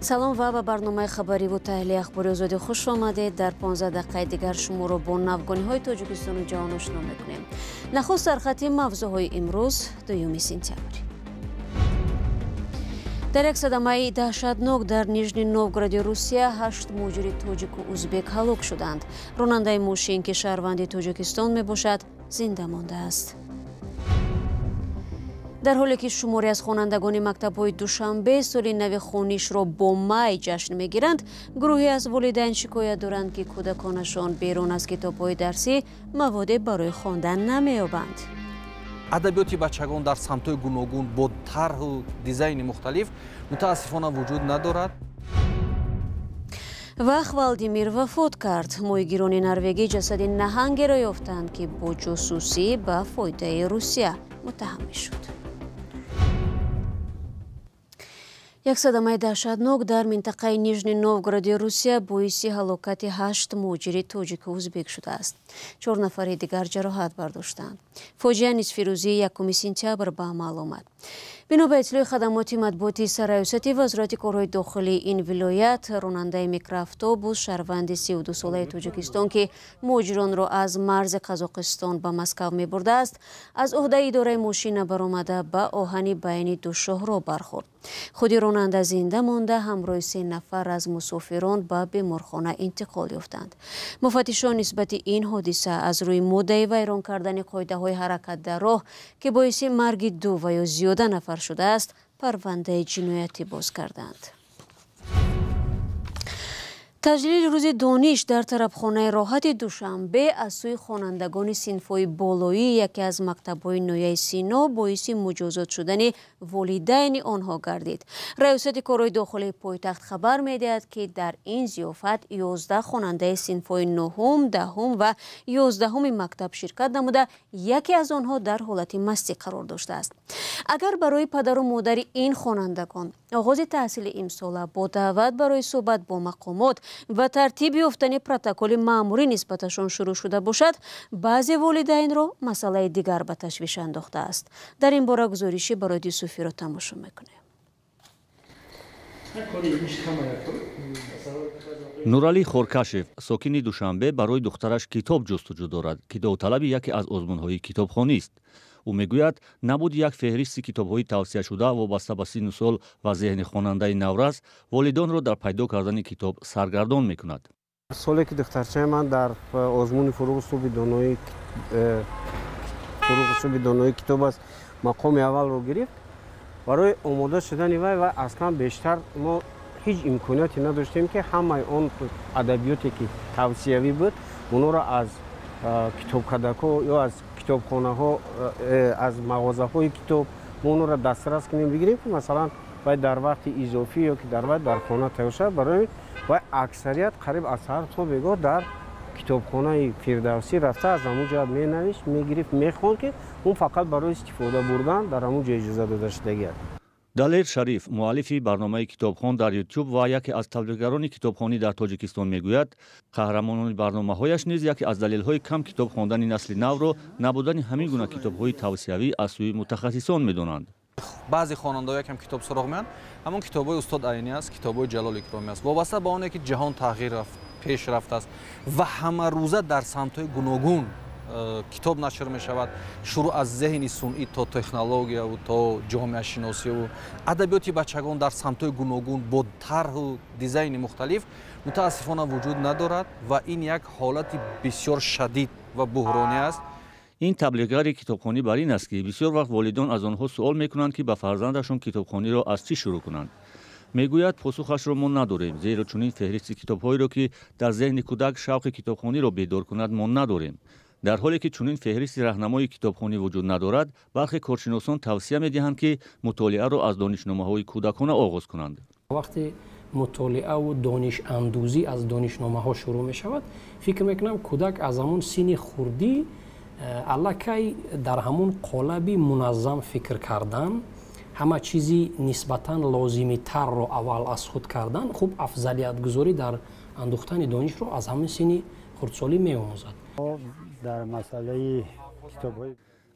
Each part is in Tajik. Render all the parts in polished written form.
салом ва ба барномаи хабариву таҳлияи ахбори озодӣ хуш омадед. дар 15 дақиқаи дигар шуморо бо навгониҳои тоҷикистону ҷаҳон ошно мекунем. нахуст сархати мавзӯъҳои имрӯз 2 сентябр. дар як садамаи даҳшатнок дар Нижний Новгороди Русия 8 муҳоҷири тоҷику узбек ҳалок шуданд. ронандаи мошин ки шаҳрванди Тоҷикистон мебошад, зинда мондааст. дар ҳоле ки шуморе аз хонандагони мактабҳои Душанбе соли нави хонишро бо май ҷашн мегиранд, гурӯҳе аз волидайн шикоят доранд ки кӯдаконашон берун аз китобҳои дарсӣ маводе барои хондан намеёбанд. адабиёти бачагон дар самтҳои гуногун бо тарҳу дизайни мухталиф мутаассифона вуҷуд надорад. Вақт Валдимир вафот кард. моҳигирони норвегӣ ҷасади наҳангеро ёфтанд ки бо ҷосусӣ ба фоидаи Русия муттаҳам мешуд. як садамаи даҳшатнок дар минтақаи Нижний Новгороди Русия боиси ҳалокати 8 муҳоҷири тоҷику узбек шудааст. 4 нафари дигар ҷароҳат бардоштанд. фоҷиа нисфирӯзии 1 сентябр ба амал омад. бино ба иттилои хадамоти матбуоти сарраёсати вазорати корҳои дохилии ин вилоят, ронандаи микроавтобус шаҳрванди 32-солаи Тоҷикистон ки муҳоҷиронро аз марзи Қазоқистон ба Москав мебурдааст, аз оҳдаи идораи мошина баромада ба оҳани байни ду шоҳро бархӯрд. худи ронанда зинда монда ҳамроҳи 3 нафар аз мусофирон ба беморхона интиқол ёфтанд. муфаттишон нисбати ин ҳодиса аз рӯи моддаи вайрон кардани қоидаҳои ҳаракат дар роҳ ки боиси марги 2 ва ё зиёда нафар шудааст, парвандаи ҷиноятӣ боз карданд. таҷлили рӯзи дониш дар тарабхонаи роҳати Душанбе аз сӯи хонандагони синфҳои болоӣ яке аз мактабҳои ноҳияи Сино боиси муҷозот шудани волидайни онҳо гардид. раёсати корҳои дохилии пойтахт хабар медиҳад ки дар ин зиёфат 11 хонандаи синфҳои 9, 10 ва 11 мактаб ширкат намуда, яке аз онҳо дар ҳолати мастӣ қарор доштааст. агар барои падару модари ин хонандагон оғози таҳсили имсола бо даъват барои суҳбат бо мақомот ва тартиб ёфтани протоколи маъмурӣ нисбаташон шурӯъ шуда бошад, баъзе волидайнро масъалаи дигар ба ташвиш андохтааст. дар ин бора гузориши барои Суфиро тамошо мекунем. нуралӣ Хоркашев, сокини Душанбе, барои духтараш китоб ҷустуҷӯ дорад ки довталаби яке аз озмунҳои китобхонист. ӯ мегӯяд набуди як феҳристи китобҳои тавсияшуда вобаста ба сину сол ва зеҳни хонандаи наврас волидонро дар пайдо кардани китоб саргардон мекунад. соле ки духтарчаи ман дар озмуни фуруғи суби донои китоб аст мақоми аввалро гирифт, барои омода шудани вай ва аслан бештар мо ҳеҷ имконияте надоштем ки ҳамаи он адабиёте ки тавсиявӣ буд онро аз китобкадакҳо ё аз китобхонаҳо, аз мағозаҳои китоб мо онро дастрас кунем бигирем ки масалан вай дар вақти изофӣ ё ки дар хона тайёр шавад, барои вай аксарият қариб аз ҳар то бегоҳ дар китобхонаи Фирдавсӣ рафта аз ҳамун ҷоят менавишт, мегирифт, мехонд ки он фақат барои истифода бурдан дар ҳамун ҷо иҷоза дода шудагӣ аст. далер Шариф, муаллифи барномаи китобхон дар YouTube ва яке аз таблиғгарони китобхонӣ дар Тоҷикистон мегӯяд, қаҳрамонони барномаҳояш низ яке аз далелҳои кам китоб хондани насли навро набудани ҳамин гуна китобҳои тавсиявӣ аз сӯи мутахассисон медонанд. баъзе хонандаҳо якам китоб суроғ меянд, ҳамон китобҳои устод Айнӣ аст, китобҳои Ҷалол Икромӣ аст. вобаста ба оне ки ҷаҳон тағйир рафт, пеш рафтааст ва ҳамарӯза дар самтҳои гуногун китоб нашр мешавад, шуруъ аз зеҳни сунъӣ то технологияву то ҷомеашиносиву адабиёти бачагон дар самтҳои гуногун бо тарҳу дизайни мухталиф мутаассифона вуҷуд надорад ва ин як ҳолати бисёр шадид ва буҳронӣ аст. ин таблиғгари китобхонӣ бар ин аст ки бисёр вақт волидон аз онҳо суол мекунанд ки ба фарзандашон китобхониро аз чӣ шурӯъ кунанд. мегӯяд посухашро мо надорем, зеро чунин феҳристи китобҳоеро ки дар зеҳни кӯдак шавқи китобхониро бедор кунад мо надорем. дар ҳоле ки чунин феҳристи раҳнамои китобхонӣ вуҷуд надорад, бархе коршиносон тавсия медиҳанд ки мутолиаро аз донишномаҳои кӯдакона оғоз кунанд. вақте мутолиаву донишандӯзӣ аз донишномаҳо шурӯъ мешавад, фикр мекунам кӯдак аз ҳамун синни хурдӣ аллакай дар ҳамун қолаби муназзам фикр кардан, ҳама чизи нисбатан лозимитарро аввал аз худ кардан, хуб афзалиятгузорӣ дар андохтани донишро аз ҳамин синни хурдсолӣ меомӯзад. در مسئله کتاب‌های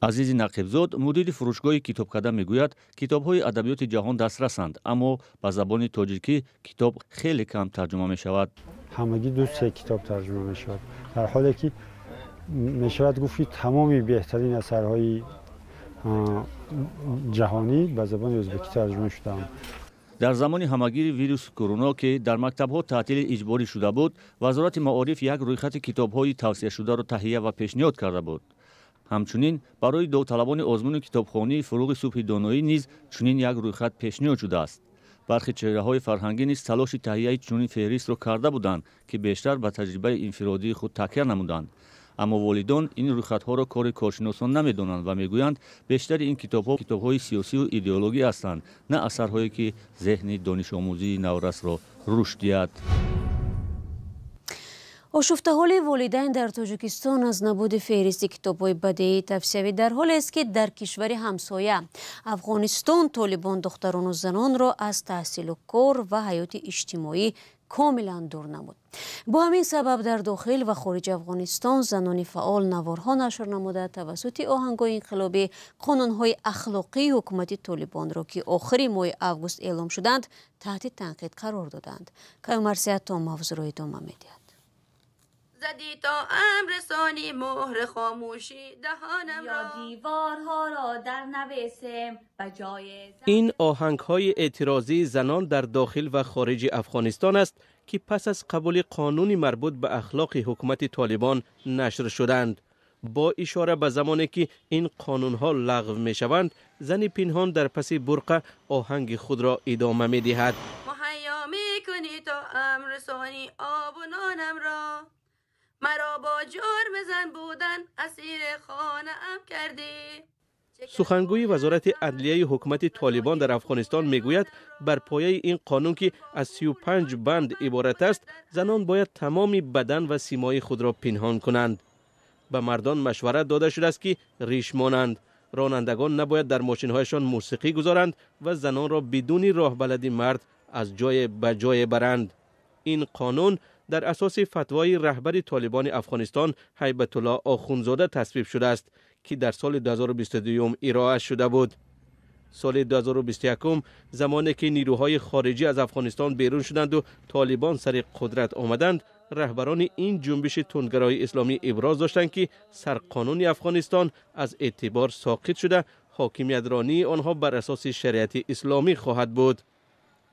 عزیز نقیبزاد مدیر فروشگاه کتابکده میگوید کتاب‌های ادبیات جهان دسترسند، اما به زبان تاجیکی کتاب خیلی کم ترجمه می شود. همگی 2-3 کتاب ترجمه می شود، در حالی که می شود گفت تمامی بهترین اثرهای جهانی به زبان ازبکی ترجمه شده‌اند. در زمان همگیر ویروس کرونا که در مکتب‌ها تعطیل اجباری شده بود، وزارت معارف یک رویخط کتاب‌های توصیه شده را تهیه و پیشنهاد کرده بود. همچنین برای داوطلبان آزمون کتابخوانی فروغ صبح دانایی نیز چنین یک رویخط پیشنهاد شده است. برخی چهره‌های فرهنگی نیز تلاش تهیه چنین فهرست را کرده بودند که بیشتر به تجربه انفرادی خود تکیه نمودند. اما والدان این رویخط‌ها را کار کارشناسان نمی‌دانند و می‌گویند بیشتر این کتاب‌ها کتاب‌های سیاسی و ایدئولوژی هستند، نه اثرهایی که ذهن دانش آموزی نورس را رشد دهد. آشفته‌حالی والدین در تاجیکستان از نبود فهرست کتاب‌های بدیعی توصیوی در حالی است که در کشور همسایه افغانستان طالبان دختران و زنان را از تحصیل و کار و حیات اجتماعی کاملا دور نمود. با همین سبب در داخل و خارج افغانستان زنان فعال نوارها نشر نموده توسط آهنگ‌های انقلابی قانون‌های اخلاقی حکومت طالبان را که آخر ماه اوگوست اعلام شدند تحت تنقید قرار دادند. کیومرثیت تا موضوع را ادامه می‌دهد. زدی تا امر ثانی مهر خاموشی دهانم را دیوارها را در نویسم بجای این آهنگ‌های اعتراضی زنان در داخل و خارج افغانستان است که پس از قبول قانونی مربوط به اخلاق حکومت طالبان نشر شدند. با اشاره به زمانی که این قانون‌ها لغو می‌شوند، زن پنهان در پس برقه آهنگ خود را ادامه می‌دهد. مهیا می‌کنی تا امر ثانی آب و نانم را مرا با جرم زن بودن اسیر خانه ام کردی. سخنگوی وزارت عدلیه حکومت طالبان در افغانستان میگوید بر پایه این قانون که از 35 بند عبارت است، زنان باید تمامی بدن و سیمای خود را پنهان کنند. به مردان مشورت داده شده است که ریش مانند. رانندگان نباید در ماشین‌هایشان موسیقی گذارند و زنان را بدون راهبلدی مرد از جای به جای برند. این قانون در اساس فتوای رهبر طالبان افغانستان هیبت الله آخوندزاده تصویب شده است که در سال 2022 ارائه شده بود. سال 2021 زمانی که نیروهای خارجی از افغانستان بیرون شدند و طالبان سر قدرت آمدند، رهبران این جنبش تندگرای اسلامی ابراز داشتند که سرقانون افغانستان از اعتبار ساقط شده، حاکمیت رانی آنها بر اساس شریعت اسلامی خواهد بود.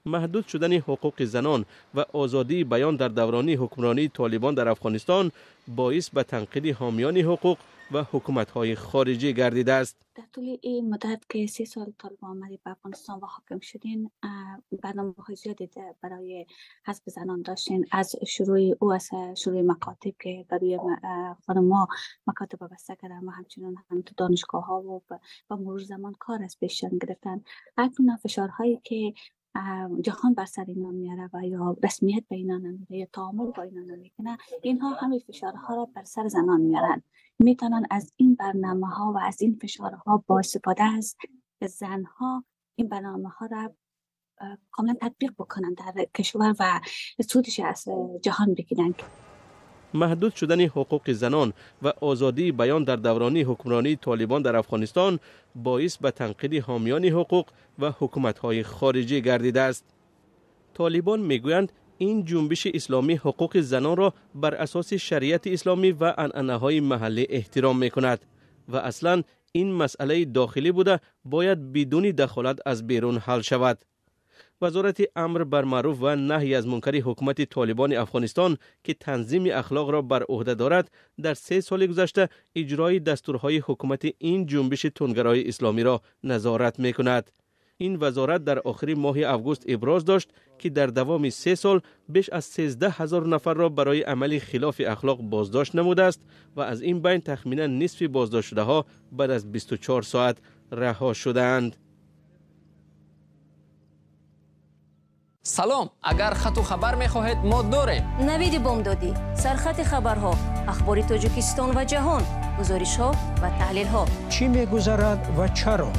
محدود شدن حقوق زنان و آزادی بیان در دوران حکمرانی طالبان در افغانستان باعث به تنقید حامیان حقوق و حکومت‌های خارجی گردیده است. در طول این مدت که 3 سال طالبان آمدید به افغانستان و حاکم شدین، برنامه‌های زیادی برای حذف زنان داشتین. از شروع مکاتب که برای خانم‌ها مکاتب بسته کردن و همچنین هم تو دانشگاه‌ها و با مرور زمان کار از پیش گرفتن. اکنون فشارهایی که جهان بر سر اینا میاره و یا رسمیت به اینا نمیده یا تعامل با اینا نمیکنه، اینها همین فشارها را بر سر زنان میارن. میتونن از این برنامه‌ها و از این فشارها با استفاده از زنها این برنامه‌ها را کاملا تطبیق بکنن در کشور و سودش از جهان بگیرن. محدود شدن حقوق زنان و آزادی بیان در دوران حکمرانی طالبان در افغانستان باعث به تنقید حامیان حقوق و حکومت‌های خارجی گردیده است. طالبان میگویند این جنبش اسلامی حقوق زنان را بر اساس شریعت اسلامی و عنعنه‌های محلی احترام می‌کند و اصلاً این مسئله داخلی بوده باید بدون دخالت از بیرون حل شود. وزارت امر بر معروف و نهی از منکر حکومت طالبان افغانستان که تنظیم اخلاق را بر عهده دارد، در 3 سال گذشته اجرای دستورهای حکومت این جنبش تندگرای اسلامی را نظارت می‌کند. این وزارت در آخر ماه اوگوست ابراز داشت که در دوام 3 سال بیش از 13,000 نفر را برای عمل خلاف اخلاق بازداشت نموده است و از این بین تخمینا نصف بازداشت شده ها بعد از 24 ساعت رها شدند. سلام، اگر خط و خبر می‌خواهید ما داریم. نوید بامدادی، سرخط خبرها، اخبار تاجیکستان و جهان، گزارش‌ها و تحلیل‌ها. چی می‌گذرد و چرا؟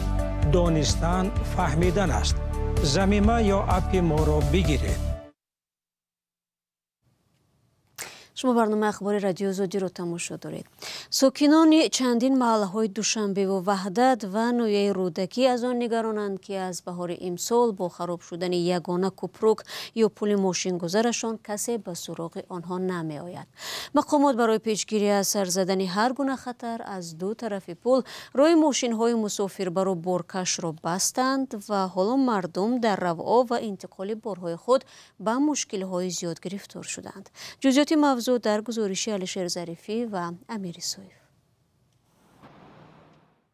دانستن فهمیدن است. ضمیمه یا اپ ما را بگیرید. شما برنامه اخبار رادیو آزادی رو تماشا دارید. ساکنان چندین محله‌های دوشنبه و وحدت و نویه رودکی از آن نگرانند که از بهار امسال با خراب شدن یگانه کوپروک یا پل ماشین گذرشان کسی به سراغ آنها نمی آید. مقامات برای پیشگیری از سر زدن هر گونه خطر از دو طرف پل روی ماشین های مسافر برای بارکش را بستند و حالا مردم در رفع و انتقال بارهای خود به مشکل های زیاد گرفتار شدند. جزئیات موضوع در گزارش علیشیر ظریفی و امیر سویف.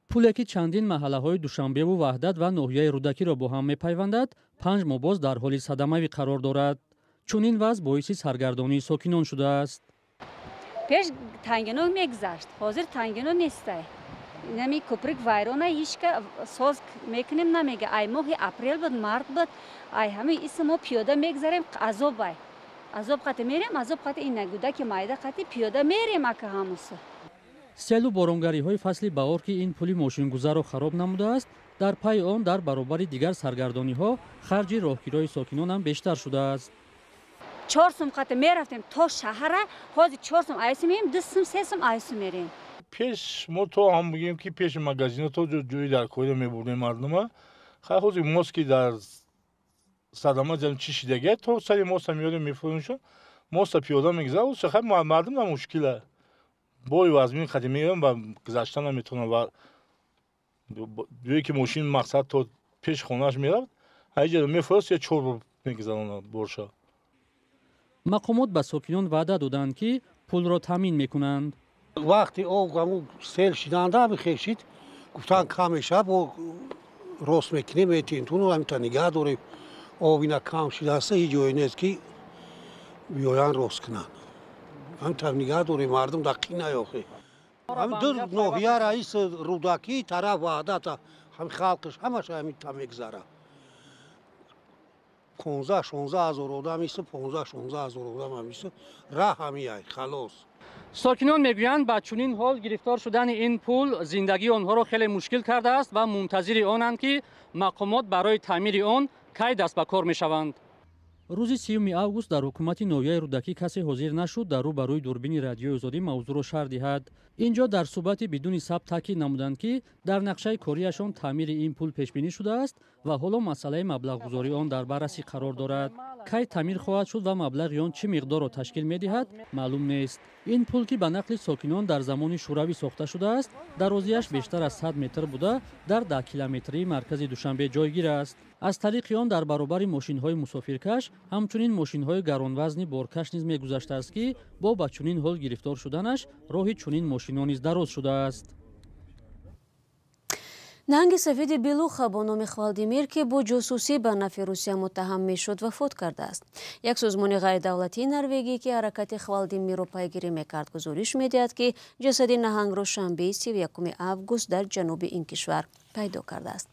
پلی که چندین محله های دوشنبه و وحدت و ناحیه رودکی را با هم می‌پیوندد، 5 ماه باز در حال صدمه قرار دارد. چون این وضع باعث سرگردانی ساکنان شده است. پیش تنگنا میگذشت، حاضر تنگنا نیسته. نمی کوپریک وایرونه هیچ که ساز میکنیم نمیگه. ای ماه اپریل بود، مارت بود، ای همه اسمو پیاده میگذاریم عذاب بای. عذاب قطع میریم، عذاب قطع این نگوده که مایده قطع پیاده میریم اکه هموسه. سیل و بارانگری های فصل بهار که این پلی ماشین گذر را خراب نموده است، در پی آن در برابر دیگر سرگردانی ها خرج راهگیری ساکنان هم بیشتر شده است. 4 سوم قطع میرفتیم تا شهر، حاضر 4 سوم ایسو میریم، 2 سوم 3 سوم ایسو میریم. پیش ما تو هم بگیم که پیش مغازین تو جوی در کویده میبردیم مردم. خیلی خوزی موسکی در صدمه جمع چی شدگه تو سری موستا میادیم میفروشون موستا پیاده میگذاره و خیلی مردم هم مشکله. بای وزمین خیلی میگم و گذشتن هم میتونه و جوی که ماشین مقصد تو پیش خونهش میرد هیچ میفروش یا چور میگذارن برشا. مقامات به ساکنان وعده دادند که پل را تامین میکنند. وقتی آب سیل شدند آب خشید گفتن کم شب و راست میکنیم ایتینتون و همین نگه داریم آب اینا کم شده است هیچ جایی نیست که بیاین راست کنن. همین نگه داریم مردم دقیق نیاخه. هم دو ناحیه رئیس رودکی طرف وحدت هم خلقش همش همین تا میگذره. 15-16 هزار آدم است، 15-16 هزار آدم است. راه همیه خلاص. ساکنان میگویند با چنین حال گرفتار شدن این پل زندگی آنها را خیلی مشکل کرده است و منتظر آنند که مقامات برای تعمیر آن کی دست به کار میشوند. روز 30 اوگوست در حکومت ناحیه رودکی کسی حاضر نشد در روبروی دوربین رادیو آزادی موضوع را شرح دهد. اینجا در صحبت بدون ثبت تاکید نمودند که در نقشه کاریشان تعمیر این پل پیش بینی شده است و حالا مسئله مبلغ گذاری آن در بررسی قرار دارد. کی تعمیر خواهد شد و مبلغ آن چه مقدار را تشکیل می‌دهد معلوم نیست. این پل که به نقل ساکنان در زمان شوروی ساخته شده است، درازیش بیشتر از 100 متر بوده، در 10 کیلومتری مرکز دوشنبه جایگیر است. از طریق آن در برابر ماشین‌های مسافرکش همچنین ماشین‌های گرانوزن بارکش نیز می‌گذشته است که با چنین حال گرفتار شدنش راه چنین ماشین‌ها نیز دراز شده است. نهنگ سفید بلوخا با نام خوالدیمیر که با جاسوسی به نفع روسیه متهم میشد وفات کرده است. یک سازمان غیر دولتی نروژی که حرکت خوالدیمیر را پیگیری میکرد گزارش میدهد که جسد نهنگ را شنبه 31 اوگوست در جنوب این کشور پیدا کرده است.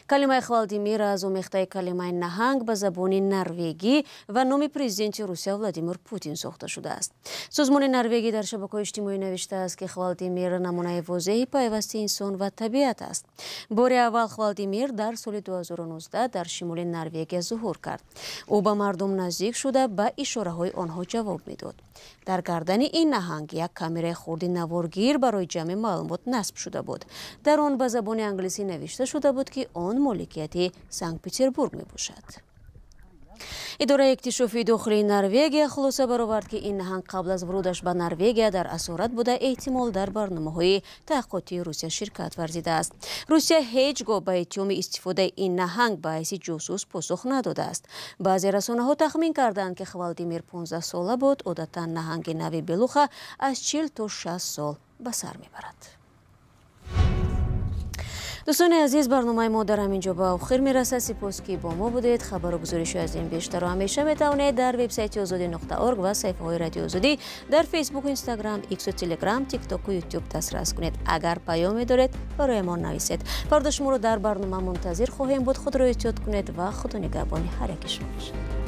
کلمه خوالدیمیر از آمیخته کلمه نهنگ به زبان نروژی و نام پرزیدنت روسیه ولادیمیر پوتین ساخته شده است. سازمان نروژی در شبکه‌های اجتماعی نوشته است که خوالدیمیر نمونه واضحی پیوسته انسان و طبیعت است. بار اول خوالدیمیر در سال 2019 در شمال نروژ ظهور کرد. او به مردم نزدیک شده به اشاره‌های آنها جواب میداد. در گردن این نهنگ یک کامرای خرد نوارگیر برای جمع معلومات نصب شده بود. در آن به زبان انگلیسی نوشته شده بود که آن مالکیت سنت پترزبورگ می باشد. اداره اکتشافی داخلی نروژ خلاصه برآورد که این نهنگ قبل از ورودش به نروژ در اسارت بوده احتمال در برنامه‌های تحقیقاتی روسیه شرکت ورزیده است. روسیه هیچگاه به اتهام استفاده این نهنگ به حیث جاسوس پاسخ نداده است. بعضی رسانه‌ها تخمین کردند که خوالدیمیر 15 ساله بود. عادتاً نهنگ نوی بلوخا از 40 تا 60 سال به سر میبرد. دوستان عزیز، برنامه ما در همینجا به آخر میرسه. سپاس که با ما بودید. خبر و گزارش از این بیشتر و همیشه میتوانید در وبسایت azadi.org و صفحه های رادیو آزادی در فیسبوک و اینستاگرام، ایکس و تلگرام، تیک تاک و یوتیوب دسترس کنید. اگر پیامی دارید برای ما نویسید. فردا شما رو در برنامه منتظر خواهیم بود. خود را احتیاط کنید و خدا نگهبان هر یک شما باشد.